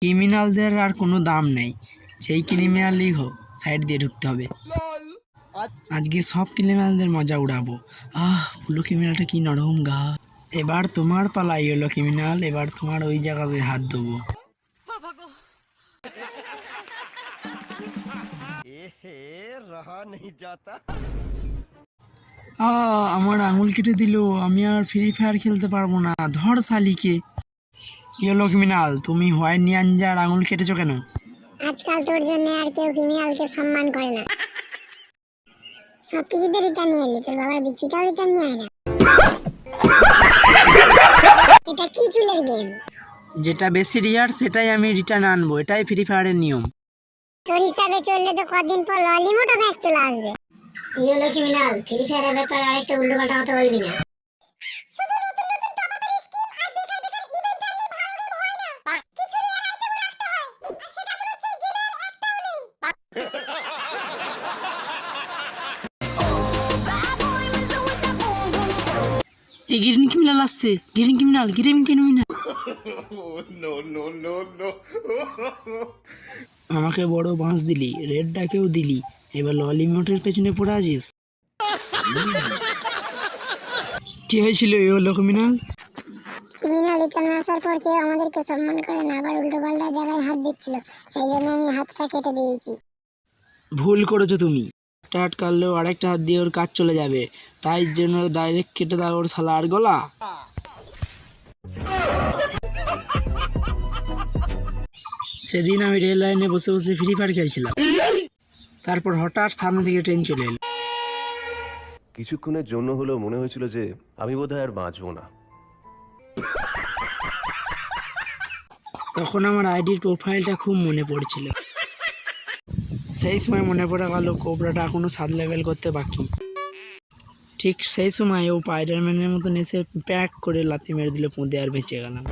ক্রিমিনালদের আর কোনো দাম নেই, যেই ক্রিমিনালই হোক সাইড দিয়ে ঢুকতে হবে। আজকে সব ক্রিমিনালদের মজা উড়াবো। হলো ক্রিমিনালটা কি নরম গা। এবার তোমার পালাই হলো ক্রিমিনাল, এবার তোমার ওই জায়গাতে হাত দেবো। আমার আঙুল কেটে দিল, আমি আর ফ্রি ফায়ার খেলতে পারবো না। ধর শালিকে। কি হলো ক্রিমিনাল, তুমি হোয়াইট নিয়াঞ্জার আঙুল কেটেছো কেন? আজকাল তোর জন্য আর কেউ ক্রিমিনালকে সম্মান করে না। সব কিছুতে রিটার্ন নিয়ে এলি, তোর বাবার বিচিটাও রিটার্ন নিয়ে আয় না। এটা কি চুলের গেম? যেটা বেশি রিয়ার সেটাই আমি রিটার্ন আনবো, এটাই ফ্রি ফায়ারের নিয়ম। তোর হিসাবে চললে তো কদিন পর ললিমোটো ব্যাগ চলে আসবে। কি হলো ক্রিমিনাল, ফ্রি ফায়ারের ব্যাপারে আরেকটা উল্টোপাল্টা কথা বলবি না। এই গ্রিন ক্রিমিনাল আসছে, গ্রিন ক্রিমিনাল, গ্রিন ক্রিমিনাল। আমাকে বড় বাঁশ দিলি, রেডটাকেও দিলি, এবার ললিমোটের পেছনে পড়ে আছিস। কি হয়েছিল এই হলো ক্রিমিনাল? ক্রিমিনাল রিটার্ন আসার পর কেউ আমাদেরকে সম্মান করে না, আবার উল্টোপাল্টা জায়গায় হাত দিচ্ছিল, সেই জন্য আমি হাতটা কেটে দিয়েছি। ভুল করেছো তুমি। একটা হাত কাটলেও আরেকটা হাত দিয়ে ওর কাজ চলে যাবে, তাই জন্য ডাইরেক্ট কেটে দাও ওর শালার গলা। সেদিন আমি রেল লাইনে বসে বসে ফ্রি ফায়ার খেলছিলাম, তারপর হঠাৎ সামনে থেকে ট্রেন চলে এলো। কিছুক্ষণের জন্য হলেও মনে হয়েছিল যে আমি বোধহয় আর বাঁচবো না। তখন আমার আইডির প্রোফাইলটা খুব মনে পড়ছিল। সেই সময় মনে পড়ে গেল কোবরাটা এখনো 7 লেভেল করতে বাকি। ঠিক সেই সময় ও স্পাইডারম্যানের মতন এসে প্যাক করে লাথি মেরে দিল পুঁতে, আর বেঁচে গেলাম।